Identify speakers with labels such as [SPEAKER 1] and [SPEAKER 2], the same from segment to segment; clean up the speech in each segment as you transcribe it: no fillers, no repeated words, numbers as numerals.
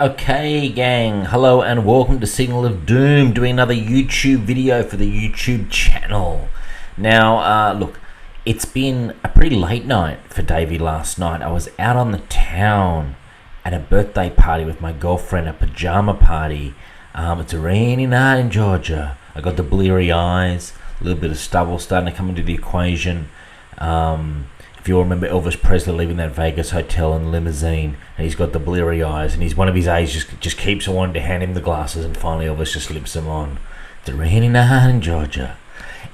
[SPEAKER 1] Okay, gang, hello and welcome to Signal of Doom, doing another YouTube video for the YouTube channel. Now, look, it's been a pretty late night for Davey last night. I was out on the town at a birthday party with my girlfriend, a pajama party. It's a rainy night in Georgia. I got the bleary eyes, a little bit of stubble starting to come into the equation. If you remember Elvis Presley leaving that Vegas hotel in limousine, and he's got the bleary eyes, and one of his aides just keeps wanting to hand him the glasses, and finally Elvis just slips them on. It's a rainy night in Georgia.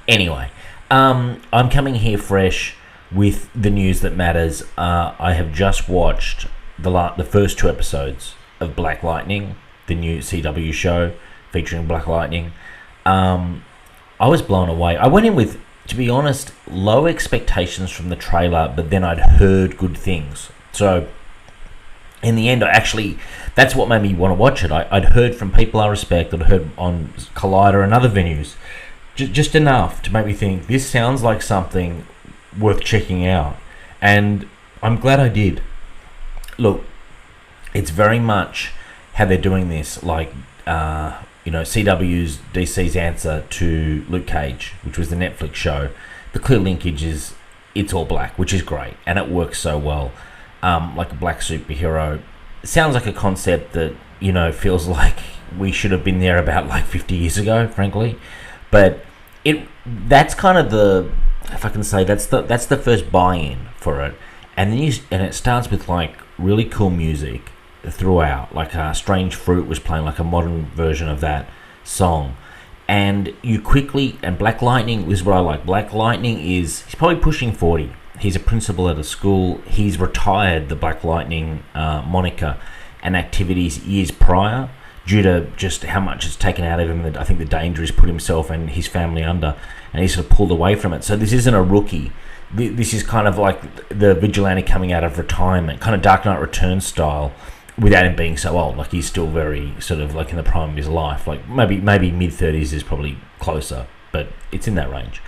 [SPEAKER 1] Anyway, I'm coming here fresh with the news that matters. I have just watched the first two episodes of Black Lightning, the new CW show featuring Black Lightning. I was blown away. I went in with, to be honest, low expectations from the trailer, but then I'd heard good things. So in the end, that's what made me want to watch it. I'd heard from people I respect, I'd heard on Collider and other venues, just enough to make me think, this sounds like something worth checking out. And I'm glad I did. Look, it's very much how they're doing this, like, CW's DC's answer to Luke Cage, which was the Netflix show. The clear linkage is it's all black, which is great, and it works so well. Like a black superhero. It sounds like a concept that, feels like we should have been there about like 50 years ago, frankly. But that's kind of if I can say, that's the first buy-in for it. And then it starts with like really cool music throughout, like Strange Fruit was playing like a modern version of that song, and Black Lightning is what I like. Black Lightning he's probably pushing 40. He's a principal at a school. He's retired the Black Lightning moniker and activities years prior due to just how much it's taken out of him. I think the danger he's put himself and his family under, and he's sort of pulled away from it. So this isn't a rookie. This is kind of like the vigilante coming out of retirement, kind of Dark Knight Returns style, without him being so old. Like, he's still very sort of like in the prime of his life. Like maybe mid-30s is probably closer, but it's in that range.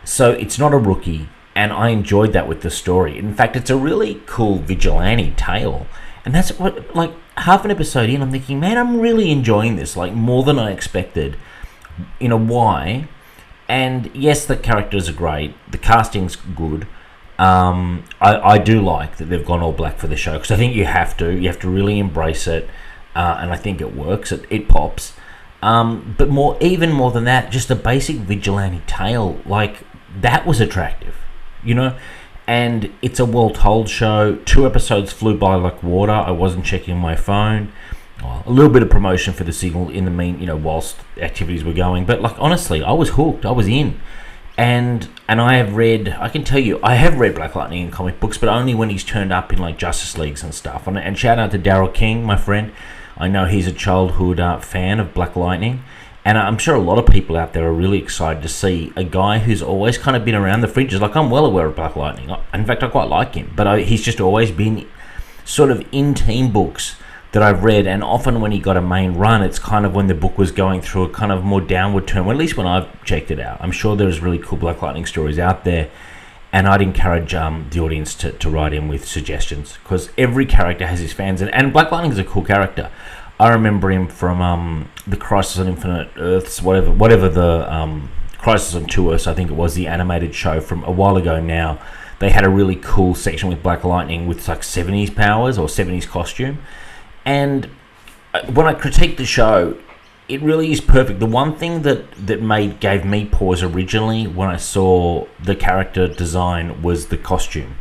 [SPEAKER 1] So it's not a rookie, and I enjoyed that with the story. In fact, it's a really cool vigilante tale, and that's what, like, half an episode in, I'm thinking, man, I'm really enjoying this, like, more than I expected. Why? And yes, the characters are great, the casting's good. I do like that they've gone all black for the show, because I think you have to really embrace it, and I think it works. It pops. But even more than that, just a basic vigilante tale, like, that was attractive, and it's a well-told show. 2 episodes flew by like water. I wasn't checking my phone. A little bit of promotion for the Signal in the whilst activities were going, but like, honestly, I was hooked. I was in. And I have read Black Lightning in comic books, but only when he's turned up in like Justice Leagues and stuff. And shout out to Daryl King, my friend. I know he's a childhood fan of Black Lightning, and I'm sure a lot of people out there are really excited to see a guy who's always kind of been around the fringes. Like, I'm well aware of Black Lightning. In fact, I quite like him, but he's just always been sort of in team books that I've read, and often when he got a main run, it's kind of when the book was going through a kind of more downward turn, well, at least when I've checked it out. I'm sure there's really cool Black Lightning stories out there, and I'd encourage the audience to write in with suggestions, because every character has his fans, and Black Lightning is a cool character. I remember him from the Crisis on Infinite Earths, whatever the Crisis on Two Earths, I think it was, the animated show from a while ago now. They had a really cool section with Black Lightning with like 70s powers or 70s costume. And when I critiqued the show, it really is perfect. The one thing that gave me pause originally when I saw the character design was the costume.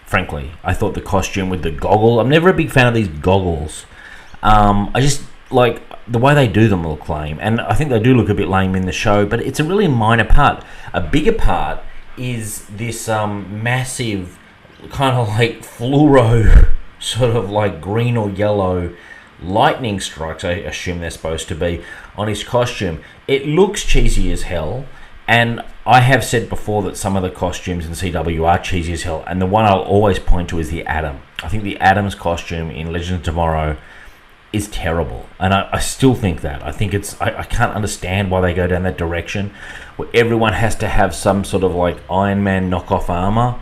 [SPEAKER 1] Frankly, I thought the costume with the goggle. I'm never a big fan of these goggles. I just like the way they do them look lame, and I think they do look a bit lame in the show. But it's a really minor part. A bigger part is this massive kind of like fluoro, sort of like green or yellow lightning strikes, I assume they're supposed to be, on his costume. It looks cheesy as hell, and I have said before that some of the costumes in CW are cheesy as hell, and the one I'll always point to is the Atom. I think the Atom's costume in Legends of Tomorrow is terrible, and I still think that. I think I can't understand why they go down that direction, where everyone has to have some sort of like Iron Man knockoff armor.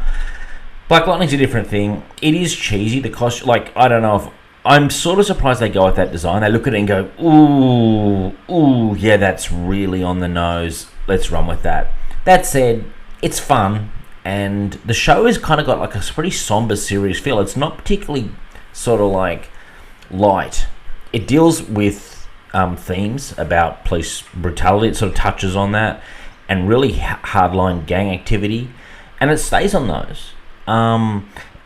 [SPEAKER 1] Black Lightning's a different thing. It is cheesy. The costume, like, I don't know if I'm sort of surprised they go with that design. They look at it and go, ooh, yeah, that's really on the nose. Let's run with that. That said, it's fun, and the show has kind of got like a pretty somber, serious feel. It's not particularly sort of like light. It deals with themes about police brutality. It sort of touches on that, and really hardline gang activity, and it stays on those.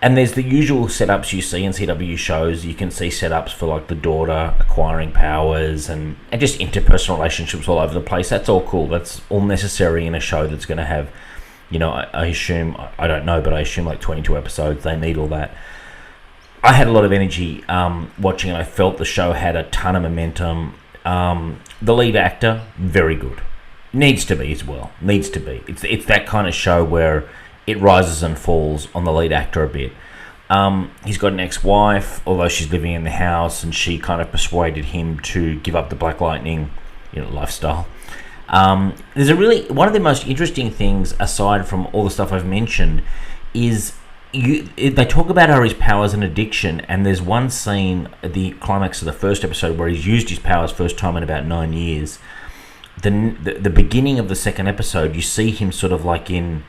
[SPEAKER 1] And there's the usual setups you see in CW shows. You can see setups for like the daughter acquiring powers and just interpersonal relationships all over the place. That's all cool. That's all necessary in a show that's going to have, I assume, I don't know, but I assume like 22 episodes. They need all that. I had a lot of energy watching it. I felt the show had a ton of momentum. The lead actor, very good. Needs to be as well. Needs to be. It's that kind of show where it rises and falls on the lead actor a bit. He's got an ex-wife, although she's living in the house, and she kind of persuaded him to give up the Black Lightning, lifestyle. There's one of the most interesting things, aside from all the stuff I've mentioned, is they talk about how his powers an addiction, and there's one scene at the climax of the first episode where he's used his powers first time in about 9 years. The beginning of the second episode, you see him sort of like in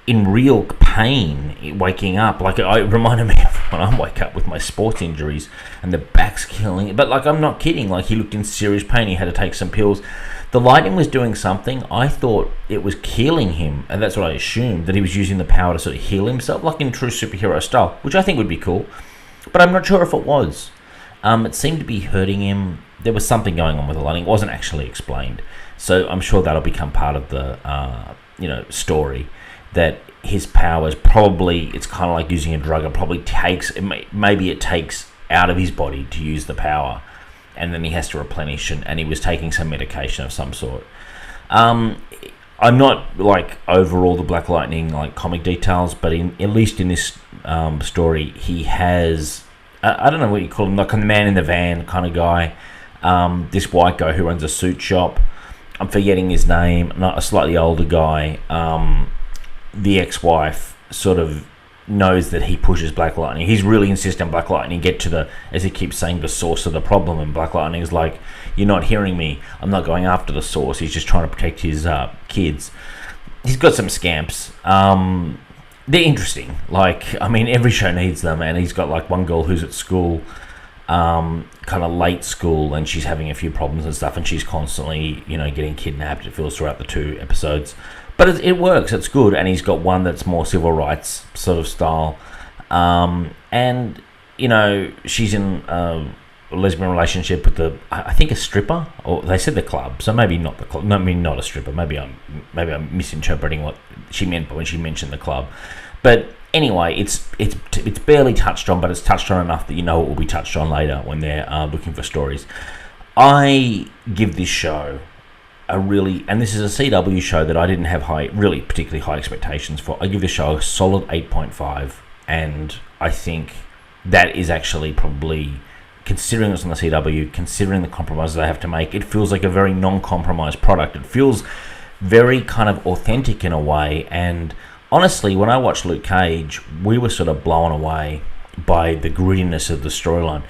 [SPEAKER 1] real pain waking up. Like, it reminded me of when I wake up with my sports injuries and the back's killing. But like, I'm not kidding, like he looked in serious pain. He had to take some pills. The lightning was doing something. I thought it was killing him, and that's what I assumed, that he was using the power to sort of heal himself, like in true superhero style, which I think would be cool, but I'm not sure if it was. It seemed to be hurting him. There was something going on with the lightning. It wasn't actually explained, so I'm sure that'll become part of the story, that his powers, probably it's kind of like using a drug. It probably takes, maybe it takes out of his body to use the power, and then he has to replenish, and he was taking some medication of some sort. I'm not like over all the Black Lightning like comic details, but at least in this story, he has, I don't know what you call him, like a man in the van kind of guy. This white guy who runs a suit shop. I'm forgetting his name. Not a slightly older guy. The ex-wife sort of knows that he pushes Black Lightning. He's really insisting on Black Lightning get to the, as he keeps saying, the source of the problem. And Black Lightning is like, you're not hearing me. I'm not going after the source. He's just trying to protect his kids. He's got some scamps. They're interesting. Like, I mean, every show needs them. And he's got like one girl who's at school, kind of late school, and she's having a few problems and stuff. And she's constantly, getting kidnapped, it feels, throughout the 2 episodes. But it works, it's good, and he's got one that's more civil rights sort of style. And, she's in a lesbian relationship with I think a stripper, or they said the club, so maybe not the club, maybe not a stripper, maybe I'm misinterpreting what she meant when she mentioned the club. But anyway, it's barely touched on, but it's touched on enough that it will be touched on later when they're looking for stories. I give this show and this is a CW show that I didn't have particularly high expectations for. I give this show a solid 8.5, and I think that is actually probably, considering it's on the CW, considering the compromises they have to make, it feels like a very non-compromised product. It feels very kind of authentic in a way, and honestly, when I watched Luke Cage, we were sort of blown away by the grittiness of the storyline.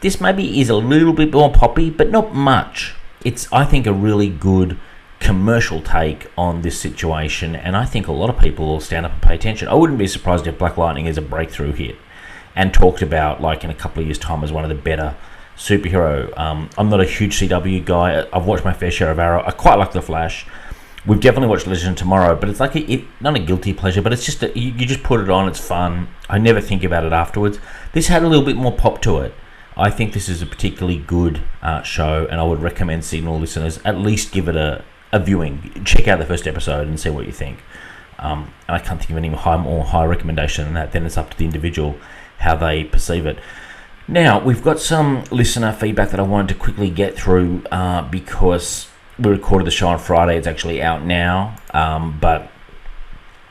[SPEAKER 1] This maybe is a little bit more poppy, but not much. It's, I think, a really good commercial take on this situation, and I think a lot of people will stand up and pay attention. I wouldn't be surprised if Black Lightning is a breakthrough hit and talked about like in a couple of years' time as one of the better superhero. I'm not a huge CW guy. I've watched my fair share of Arrow. I quite like The Flash. We've definitely watched Legend of Tomorrow, but it's like not a guilty pleasure, but it's just you just put it on, it's fun. I never think about it afterwards. This had a little bit more pop to it. I think this is a particularly good show, and I would recommend Signal listeners at least give it a viewing. Check out the first episode and see what you think. And I can't think of any more high recommendation than that. Then it's up to the individual how they perceive it. Now, we've got some listener feedback that I wanted to quickly get through because we recorded the show on Friday. It's actually out now, but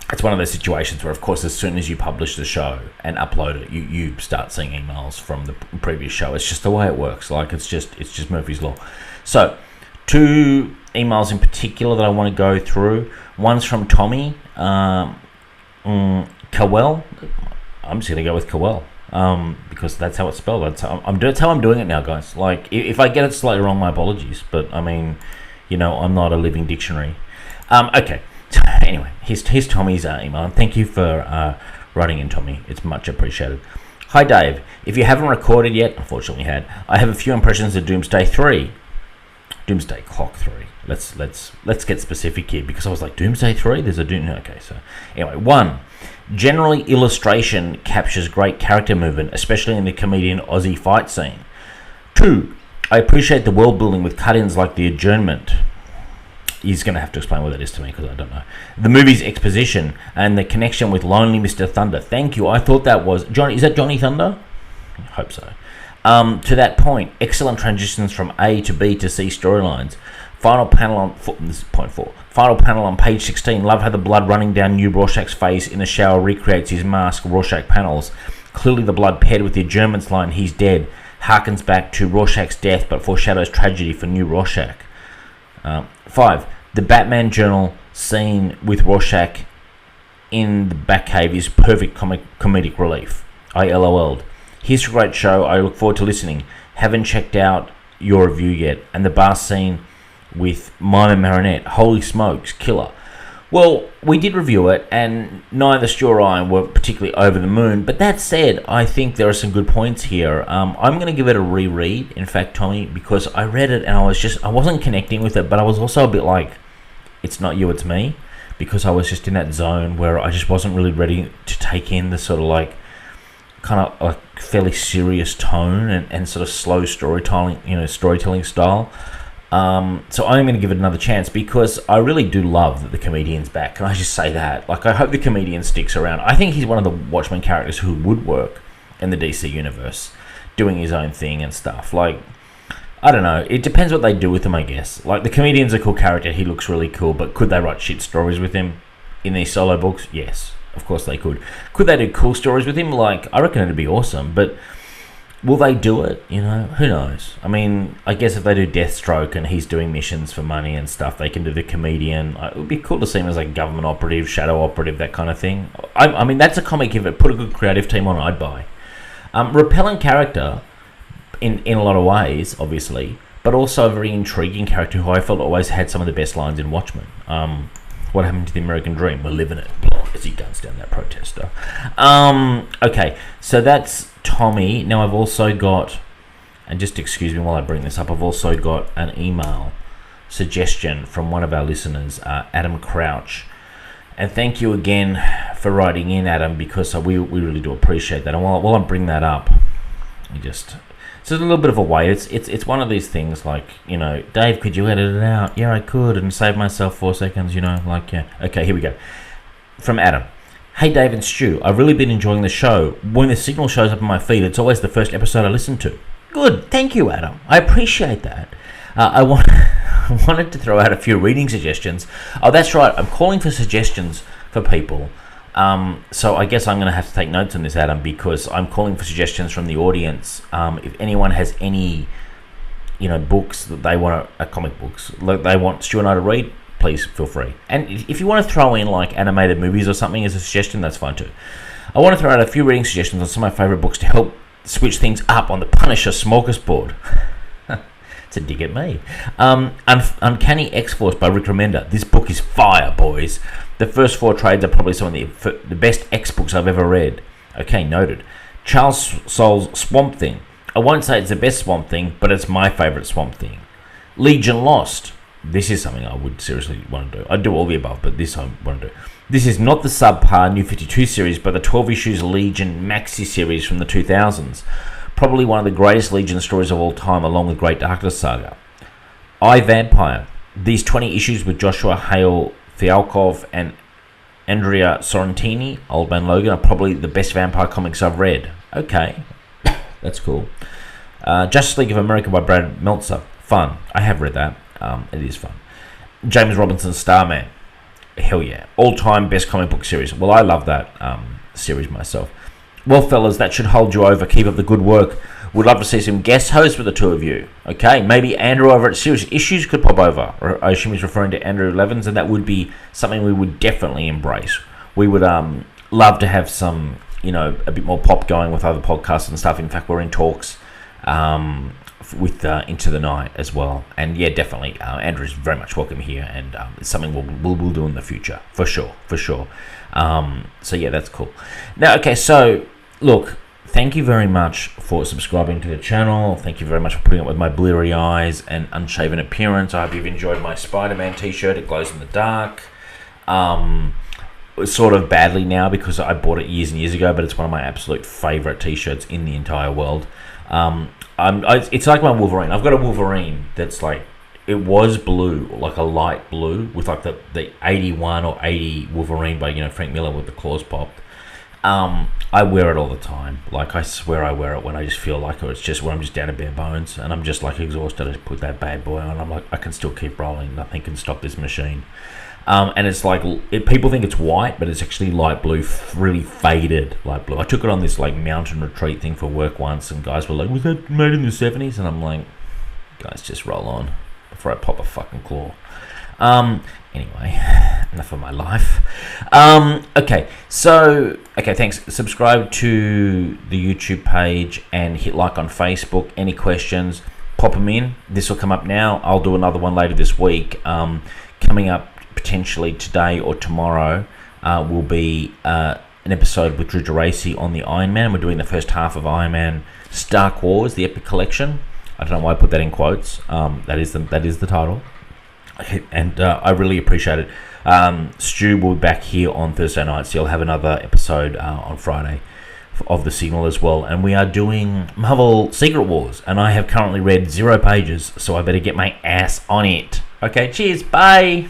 [SPEAKER 1] it's one of those situations where, of course, as soon as you publish the show and upload it, you start seeing emails from the previous show. It's just the way it works. Like, it's just Murphy's Law. So, 2 emails in particular that I want to go through. One's from Tommy Cowell. I'm just going to go with Cowell. because that's how it's spelled. That's how I'm doing it now, guys. Like, if I get it slightly wrong, my apologies. But I mean, I'm not a living dictionary. Okay. Anyway, here's Tommy's email, and thank you for writing in, Tommy. It's much appreciated. Hi, Dave. If you haven't recorded yet, unfortunately, I have a few impressions of Doomsday Clock 3. Let's get specific here, because I was like, Doomsday 3? There's a Doom. Okay, so anyway, 1. Generally, illustration captures great character movement, especially in the comedian Aussie fight scene. 2. I appreciate the world building with cut-ins like the adjournment. He's going to have to explain what that is to me, because I don't know. The movie's exposition and the connection with Lonely Mr. Thunder. Thank you. I thought that was Johnny. Is that Johnny Thunder? I hope so. To that point, excellent transitions from A to B to C storylines. Final panel on this is point 4. Final panel on page 16. Love how the blood running down New Rorschach's face in the shower recreates his mask. Rorschach panels. Clearly, the blood paired with the adjournment's line, "He's dead," harkens back to Rorschach's death, but foreshadows tragedy for New Rorschach. 5. The Batman Journal scene with Rorschach in the Batcave is perfect comedic relief. I LOL'd. Here's a great show. I look forward to listening. Haven't checked out your review yet. And the bar scene with Mime and Marinette. Holy smokes, killer. Well, we did review it, and neither Stu or I were particularly over the moon. But that said, I think there are some good points here. I'm going to give it a reread, in fact, Tommy, because I read it and I wasn't connecting with it, but I was also a bit like, it's not you, it's me, because I was just in that zone where I just wasn't really ready to take in the sort of like, kind of like fairly serious tone and sort of slow storytelling style. So I'm going to give it another chance, because I really do love that the comedian's back. Can I just say that? Like, I hope the comedian sticks around. I think he's one of the Watchmen characters who would work in the DC universe, doing his own thing and stuff. Like, I don't know. It depends what they do with him, I guess. Like, the comedian's a cool character. He looks really cool, but could they write shit stories with him in these solo books? Yes, of course they could. Could they do cool stories with him? Like, I reckon it'd be awesome, but will they do it? Who knows? I mean, I guess if they do Deathstroke and he's doing missions for money and stuff, they can do the comedian. It would be cool to see him as like government operative, shadow operative, that kind of thing. I mean, that's a comic, if it put a good creative team on, I'd buy. Repellent character in a lot of ways, obviously, but also a very intriguing character who I felt always had some of the best lines in Watchmen. What happened to the American dream? We're living it. As he guns down that protester. Okay, so that's Tommy. Now I've also got, and just excuse me while I bring this up, I've also got an email suggestion from one of our listeners, Adam Crouch. And thank you again for writing in, Adam, because we really do appreciate that. And while I bring that up, it's a little bit of a wait. It's one of these things like, Dave, could you edit it out? Yeah, I could, and save myself 4 seconds, yeah. Okay, here we go. From Adam. Hey, Dave and Stu, I've really been enjoying the show. When the signal shows up on my feed, it's always the first episode I listen to. Good, thank you, Adam. I appreciate that. I wanted to throw out a few reading suggestions. Oh, that's right. I'm calling for suggestions for people. So I guess I'm going to have to take notes on this, Adam, because I'm calling for suggestions from the audience. If anyone has any, books that they want, comic books, like they want Stu and I to read, please feel free. And if you want to throw in like animated movies or something as a suggestion, that's fine too. I want to throw out a few reading suggestions on some of my favourite books to help switch things up on the Punisher smorgasbord. It's a dig at me. Uncanny X-Force by Rick Remender. This book is fire, boys. The first 4 trades are probably some of the best X books I've ever read. Okay, noted. Charles Soule's Swamp Thing. I won't say it's the best Swamp Thing, but it's my favourite Swamp Thing. Legion Lost. This is something I would seriously want to do. I'd do all the above, but this I want to do. This is not the subpar New 52 series, but the 12 issues Legion Maxi series from the 2000s. Probably one of the greatest Legion stories of all time, along with Great Darkness Saga. I, Vampire. These 20 issues with Joshua Hale Fialkov and Andrea Sorrentini, Old Man Logan, are probably the best vampire comics I've read. Okay, that's cool. Justice League of America by Brad Meltzer. Fun. I have read that. It is fun. James Robinson's Starman. Hell yeah. All-time best comic book series. Well, I love that series myself. Well, fellas, that should hold you over. Keep up the good work. Would love to see some guest hosts with the two of you. Okay, maybe Andrew over at Serious Issues could pop over. I assume he's referring to Andrew Levins, and that would be something we would definitely embrace. We would love to have some, a bit more pop going with other podcasts and stuff. In fact, we're in talks with Into the Night as well. And yeah, definitely, Andrew's very much welcome here, and it's something we'll do in the future for sure. So yeah, that's cool. Now, okay, so look, thank you very much for subscribing to the channel. Thank you very much for putting up with my bleary eyes and unshaven appearance. I hope you've enjoyed my Spider-Man t-shirt. It glows in the dark. Sort of badly now because I bought it years and years ago, but it's one of my absolute favorite t-shirts in the entire world. It's like my Wolverine. I've got a Wolverine that's like, it was blue, like a light blue, with like the 81 or 80 Wolverine by Frank Miller with the claws popped. I wear it all the time. Like, I swear I wear it when I just feel like it. It's just when I'm just down to bare bones and I'm just like exhausted. I just put that bad boy on. I'm like, I can still keep rolling. Nothing can stop this machine. And it's like, people think it's white, but it's actually light blue, really faded light blue. I took it on this like mountain retreat thing for work once, and guys were like, was that made in the 70s? And I'm like, guys, just roll on before I pop a fucking claw. Anyway, enough of my life. Okay, thanks. Subscribe to the YouTube page and hit like on Facebook. Any questions, pop them in. This will come up now. I'll do another one later this week. Coming up potentially today or tomorrow will be an episode with Drew DeRacy on the Iron Man. We're doing the first half of Iron Man Stark Wars, the Epic Collection. I don't know why I put that in quotes. That is the title. And I really appreciate it. Stu will be back here on Thursday night, so you'll have another episode on Friday of The Signal as well. And we are doing Marvel Secret Wars, and I have currently read 0 pages, so I better get my ass on it. Okay, cheers, bye!